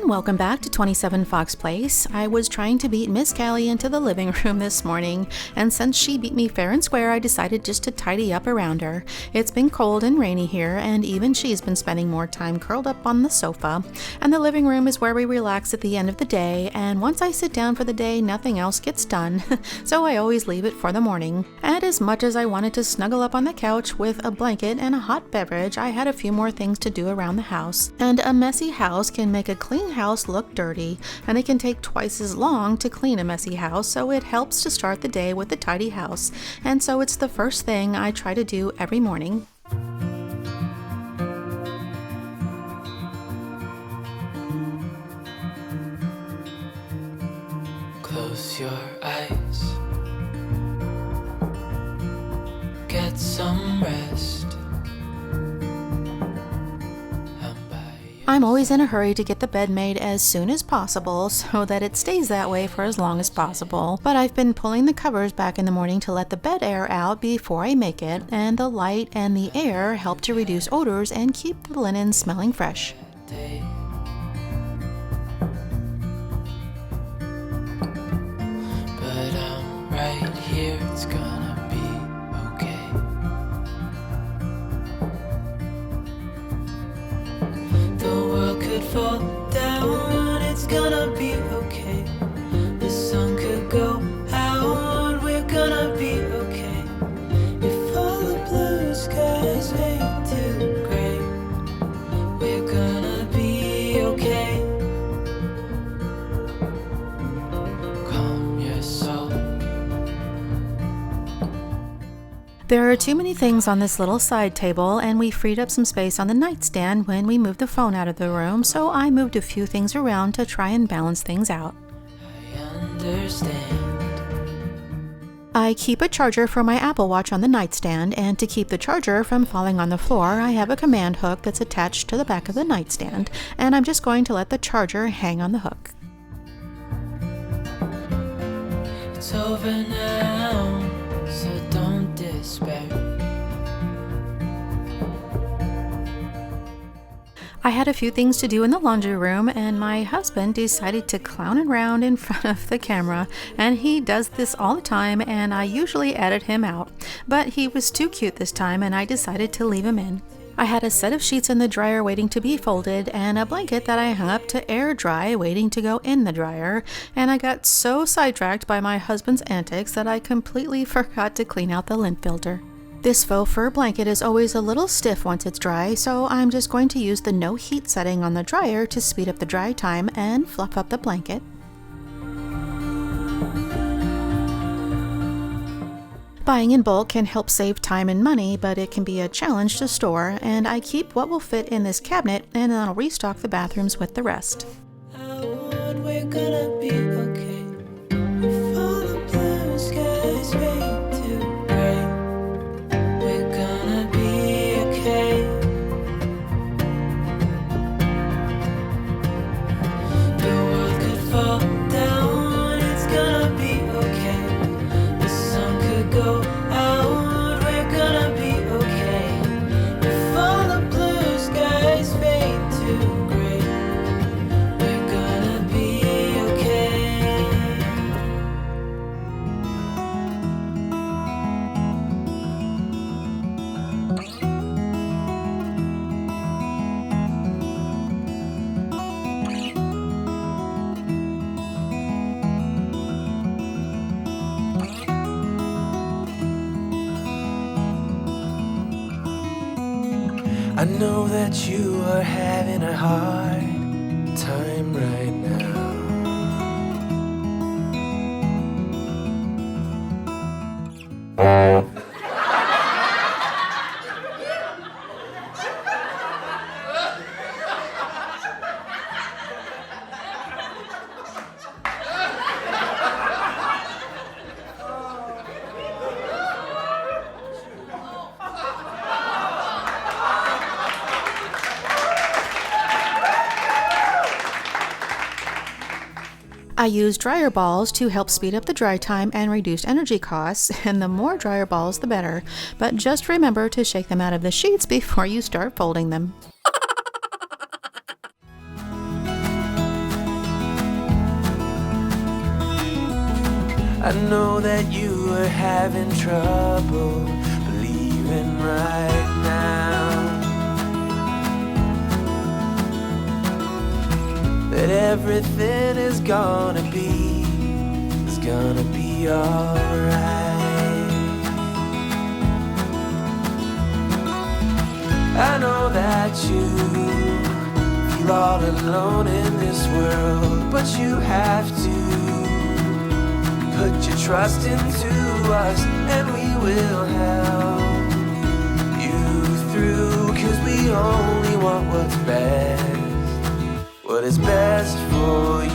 everyone, welcome back to 27 Fox Place. I was trying to beat Miss Callie into the living room this morning, and since she beat me fair and square, I decided just to tidy up around her. It's been cold and rainy here, and even she's been spending more time curled up on the sofa. And the living room is where we relax at the end of the day, and once I sit down for the day, nothing else gets done, so I always leave it for the morning. And as much as I wanted to snuggle up on the couch with a blanket and a hot beverage, I had a few more things to do around the house. And a messy house can make a clean house look dirty, and it can take twice as long to clean a messy house, so it helps to start the day with a tidy house. And so it's the first thing I try to do every morning. Close your eyes, get some rest. I'm always in a hurry to get the bed made as soon as possible so that it stays that way for as long as possible. But I've been pulling the covers back in the morning to let the bed air out before I make it, and the light and the air help to reduce odors and keep the linen smelling fresh. But I'm right here, it's gonna be okay. The world could fall down, it's gonna be okay. The sun could go out, we're gonna be okay. If all the blue skies fade to gray, we're gonna be okay. Calm your soul. There are too many things on this little side table, and we freed up some space on the nightstand when we moved the phone out of the room, so I moved a few things around to try and balance things out. I understand. I keep a charger for my Apple Watch on the nightstand, and to keep the charger from falling on the floor, I have a command hook that's attached to the back of the nightstand, and I'm just going to let the charger hang on the hook. It's over now, so don't despair. I had a few things to do in the laundry room, and my husband decided to clown around in front of the camera, and he does this all the time, and I usually edit him out. But he was too cute this time, and I decided to leave him in. I had a set of sheets in the dryer waiting to be folded, and a blanket that I hung up to air dry waiting to go in the dryer, and I got so sidetracked by my husband's antics that I completely forgot to clean out the lint filter. This faux fur blanket is always a little stiff once it's dry, so I'm just going to use the no heat setting on the dryer to speed up the dry time and fluff up the blanket. Buying in bulk can help save time and money, but it can be a challenge to store, and I keep what will fit in this cabinet, and then I'll restock the bathrooms with the rest. Out, we're gonna be okay. If all the blue skies fade to gray, we're gonna be okay. The world could fall down, it's gonna be okay. The sun could go out, we're gonna be okay. If all the blue skies fade to gray, we're gonna be okay. I know that you are having a hard time right now. I use dryer balls to help speed up the dry time and reduce energy costs, and the more dryer balls the better. But just remember to shake them out of the sheets before you start folding them. I know that you are having trouble believing right now that everything is gonna be alright. I know that you feel all alone in this world, but you have to put your trust into us, and we will help you through, 'cause we only want what's best, what is best for you.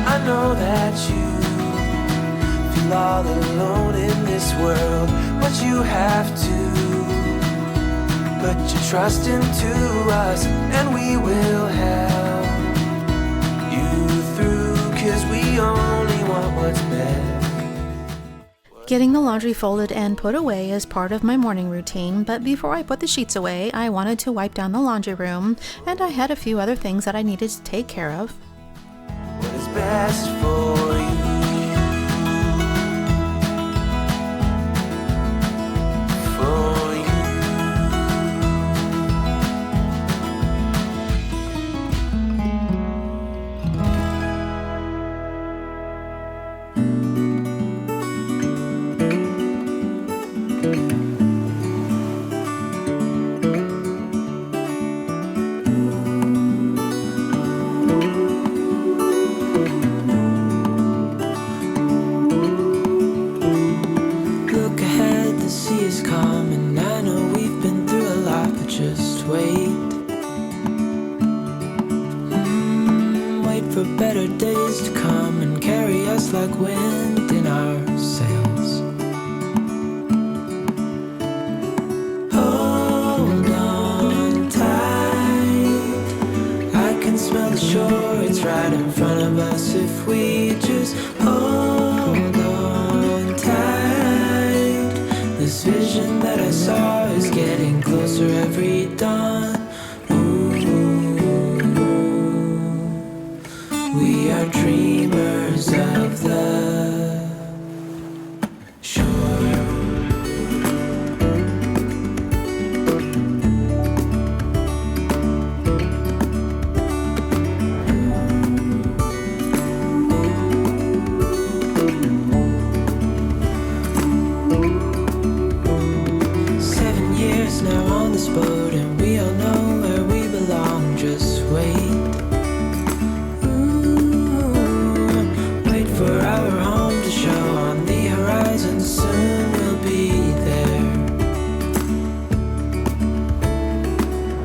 I know that you feel all alone in this world, but you have to put your trust into us, and we will help you through, 'cause we only want what's best. Getting the laundry folded and put away is part of my morning routine, but before I put the sheets away, I wanted to wipe down the laundry room, and I had a few other things that I needed to take care of. What is best for you? For you. Look ahead, the sea is calm, and I know we've been through a lot, but just wait. Wait for better days to come and carry us like wind in our sails. Hold on tight, I can smell the shore, it's right in front of us if we just hold on tight. This vision that I saw is getting closer every dawn. Ooh, we are dreamers of the shore. Now on this boat, and we all know where we belong. Just wait. Wait for our home to show on the horizon. Soon we'll be there.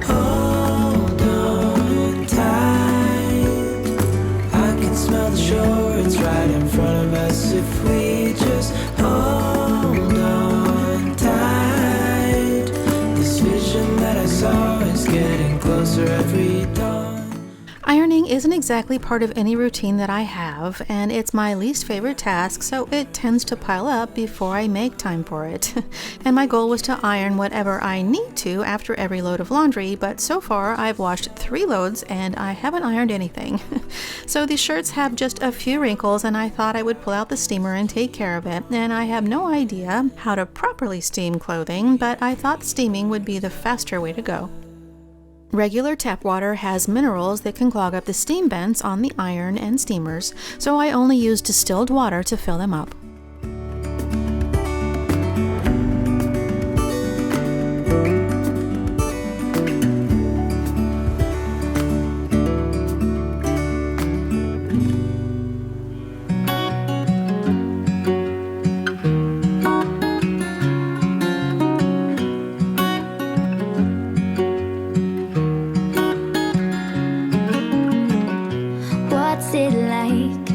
Hold on tight, I can smell the shore, it's right in front of us if we just hold on tight. This vision that I saw is getting closer every dawn. Ironing isn't exactly part of any routine that I have, and it's my least favorite task, so it tends to pile up before I make time for it. And my goal was to iron whatever I need to after every load of laundry, but so far I've washed 3 loads and I haven't ironed anything. So these shirts have just a few wrinkles, and I thought I would pull out the steamer and take care of it. And I have no idea how to properly steam clothing, but I thought steaming would be the faster way to go. Regular tap water has minerals that can clog up the steam vents on the iron and steamers, so I only use distilled water to fill them up. What's it like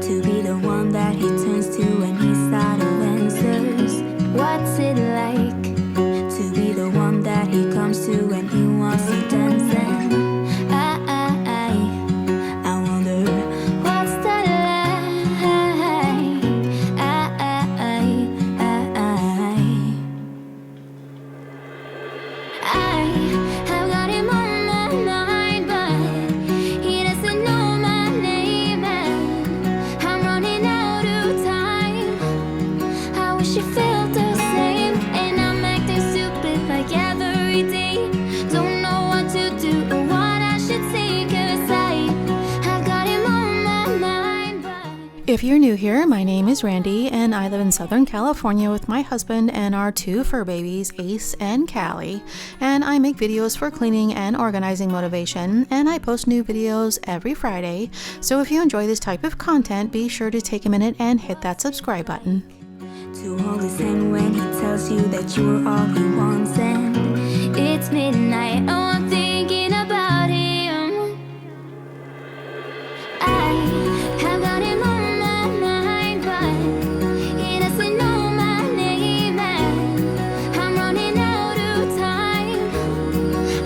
to be the one that he turns to when he's out of answers? What's it like to be the one that he comes to when he wants to dance? And I wonder what's that like? I've got him on my mind, but he doesn't know my name, and I'm running out of time. I wish he felt the same, and I'm acting stupid like every day. Don't know what to do or what I should say, 'cause I've got him on my mind, but If you're new here, my name is Randy, and I live in Southern California with my husband and our 2 fur babies, Ace and Callie. And I make videos for cleaning and organizing motivation, and I post new videos every Friday. So if you enjoy this type of content, be sure to take a minute and hit that subscribe button. to hold his hand when he tells you that you're all he wants, and it's midnight. Oh, I'm thinking about him. I have got him on my mind, but he doesn't know my name, and I'm running out of time.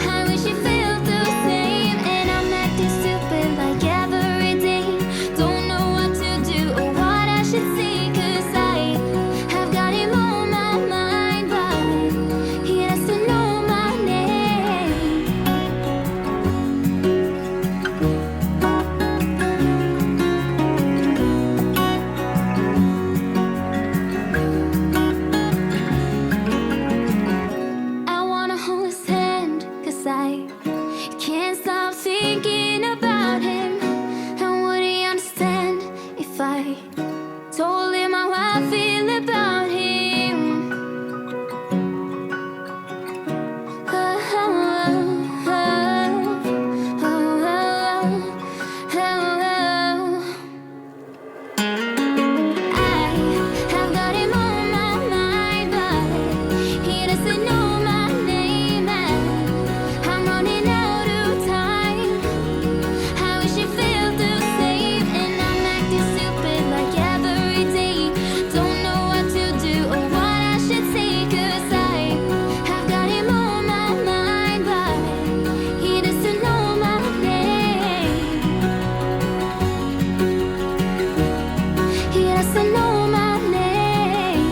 I wish he felt the same, and I'm acting stupid like every day. Don't know what to do or what I should say, 'cause I've got him on my mind, but he doesn't know my name. I wanna hold his hand, 'cause I can't stop thinking about him. And would he understand if I told him how I feel about him? Oh, oh, oh, oh, oh. I have got him on my mind, but he doesn't know my name, and I'm running out of time. I wish he felt the same, and I'm acting stupid like every day. Don't know what to do or what I should say, 'cause I've got him on my mind, but he doesn't know my name. He doesn't know my name.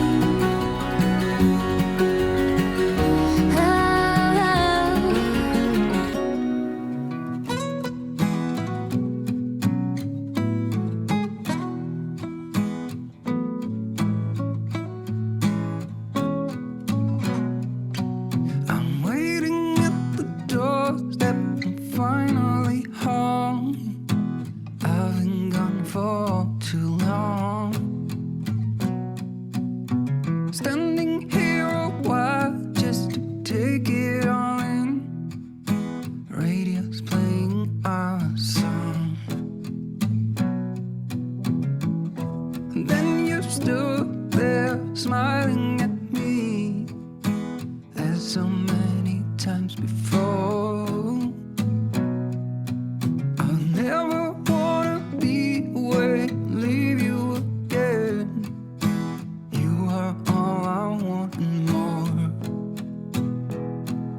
I'm waiting at the doorstep, I'm finally home. I've been gone for too long. Standing here a while just to take it all in. Radio's playing our song. And then you stood there smiling at me, as so many times before. I'll never wanna be away, leave you again. You are all I want and more.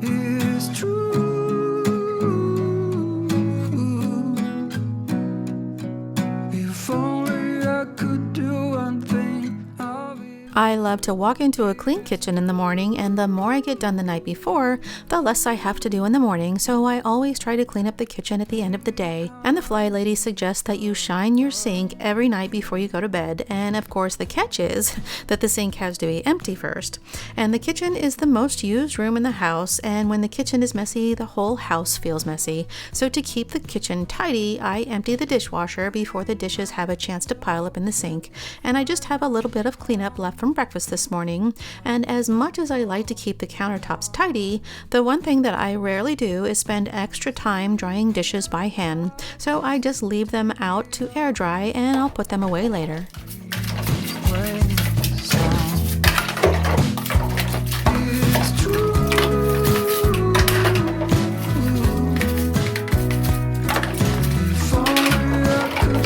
It's true. If only I could do one thing, I'll be. I love to walk into a clean kitchen in the morning, and the more I get done the night before, the less I have to do in the morning, so I always try to clean up the kitchen at the end of the day. And the Fly Lady suggests that you shine your sink every night before you go to bed, and of course the catch is that the sink has to be empty first. And the kitchen is the most used room in the house, and when the kitchen is messy, the whole house feels messy. So to keep the kitchen tidy, I empty the dishwasher before the dishes have a chance to pile up in the sink, and I just have a little bit of cleanup left from breakfast this morning. And as much as I like to keep the countertops tidy, the one thing that I rarely do is spend extra time drying dishes by hand, so I just leave them out to air dry and I'll put them away later. It's true. If only I could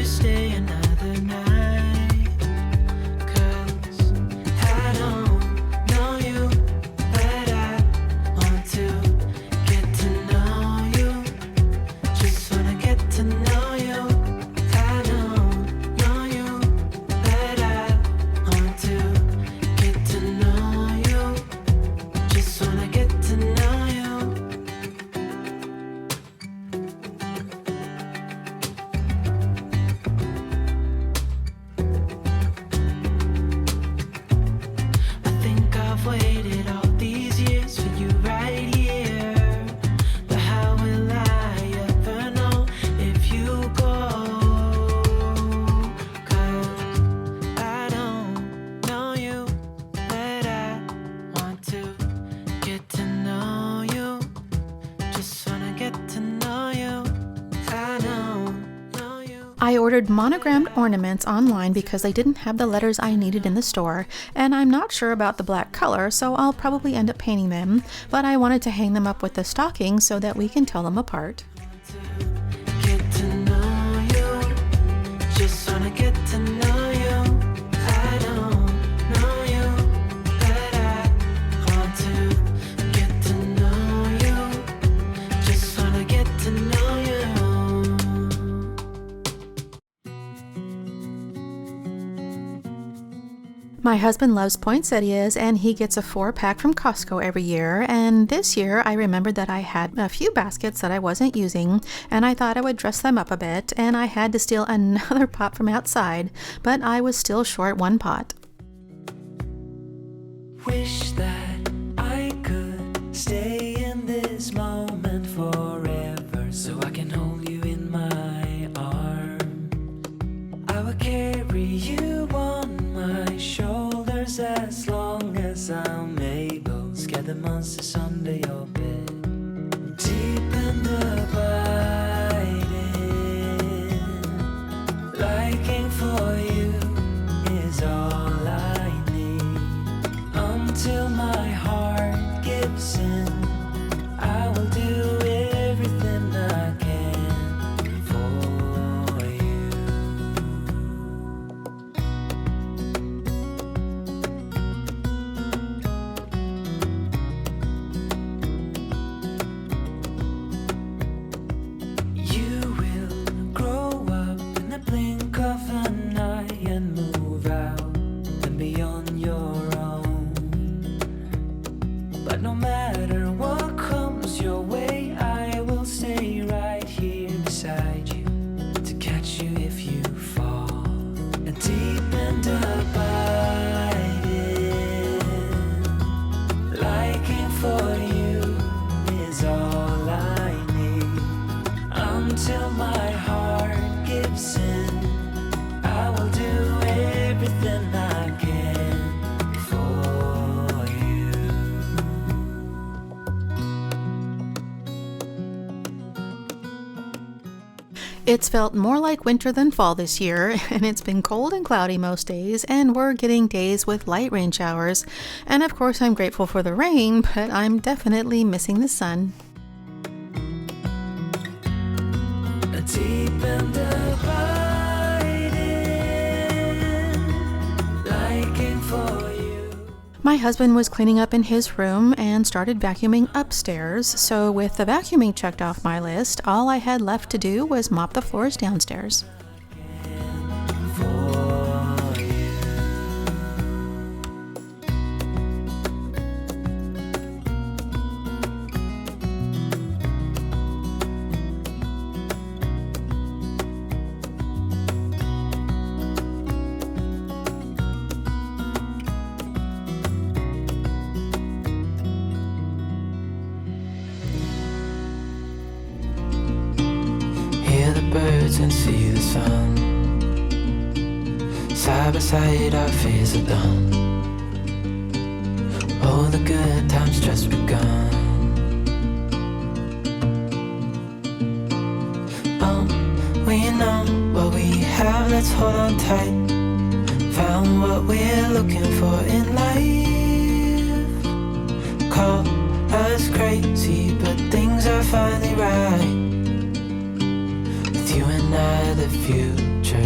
stay another night? 'Cause I don't know you, but I want to get to know you. Just wanna get to know you. I don't know you, but I want to get to know you. Just wanna get to know you. I think I've waited all these years for you right here. But how will I ever know if you go? 'Cause I don't know you, but I want to get to know you. Just wanna get to know you. I don't know you. I ordered monogrammed ornaments online because they didn't have the letters I needed in the store, and I'm not sure about the black color, so I'll probably end up painting them, but I wanted to hang them up with the stockings so that we can tell them apart. Get to know you. Just wanna get to know you. I don't know you, but I want to get to know you. Just wanna get to know you. My husband loves poinsettias, and he gets a 4-pack from Costco every year, and this year I remembered that I had a few baskets that I wasn't using, and I thought I would dress them up a bit, and I had to steal another pot from outside, but I was still short one pot. Wish that I could stay in this moment forever, so I can hold you in my arms. I will carry you on my shoulders as long as I'm able. Scare the monsters under your bed. Deep and abiding, liking for you is all I need. Until my heart gives in, I will do everything I can for you. You will grow up in the blink of an eye and move out and be on your own. But no matter what comes your way, I will stay right here beside you to catch you if you fall. And deep and abiding, liking for you is all I need. Until my heart gives in, I will do everything I can for you. It's felt more like winter than fall this year, and it's been cold and cloudy most days, and we're getting days with light rain showers. And of course I'm grateful for the rain, but I'm definitely missing the sun. Deep and abiding, liking for you. My husband was cleaning up in his room and started vacuuming upstairs, so with the vacuuming checked off my list, all I had left to do was mop the floors downstairs. Hear the birds and see the sun. Side by side our fears are done. Oh, the good times just begun. We know what we have, let's hold on tight. Found what we're looking for in life. Call us crazy, but things are finally right. With you and I, the future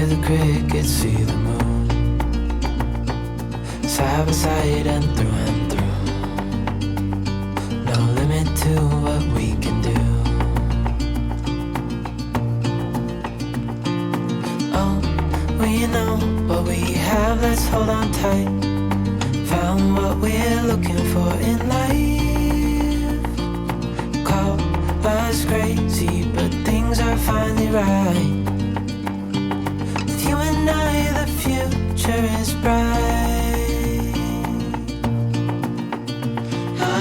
Hear the crickets, see the moon, side by side and through. No limit to what we can do. Oh, well, you know what we have, let's hold on tight. Found what we're looking for in life. Call us crazy, but things are finally right. With you and I, the future is bright. Oh,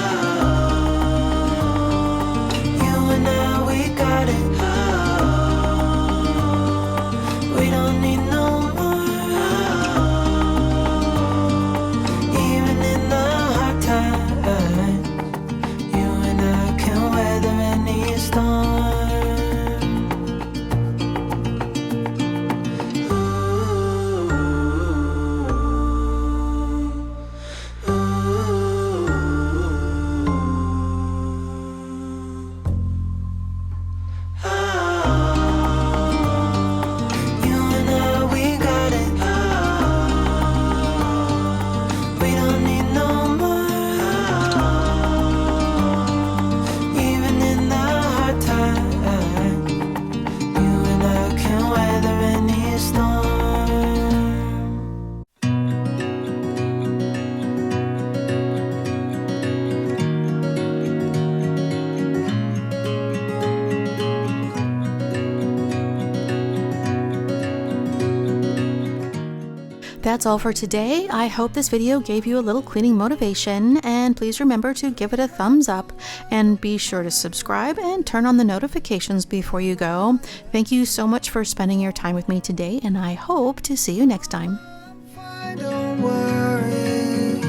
you and I, we got it. Oh, we don't need no more. Even in the hard times, you and I can weather any storm. You and I, we got it. We don't need no more. Even in the hard times, you and I can weather any storm. That's all for today. I hope this video gave you a little cleaning motivation, and please remember to give it a thumbs up and be sure to subscribe and turn on the notifications before you go. Thank you so much for spending your time with me today, and I hope to see you next time. Don't worry,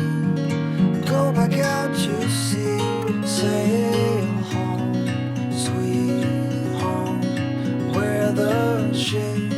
go back out to sea, sail home, sweet home, where the ship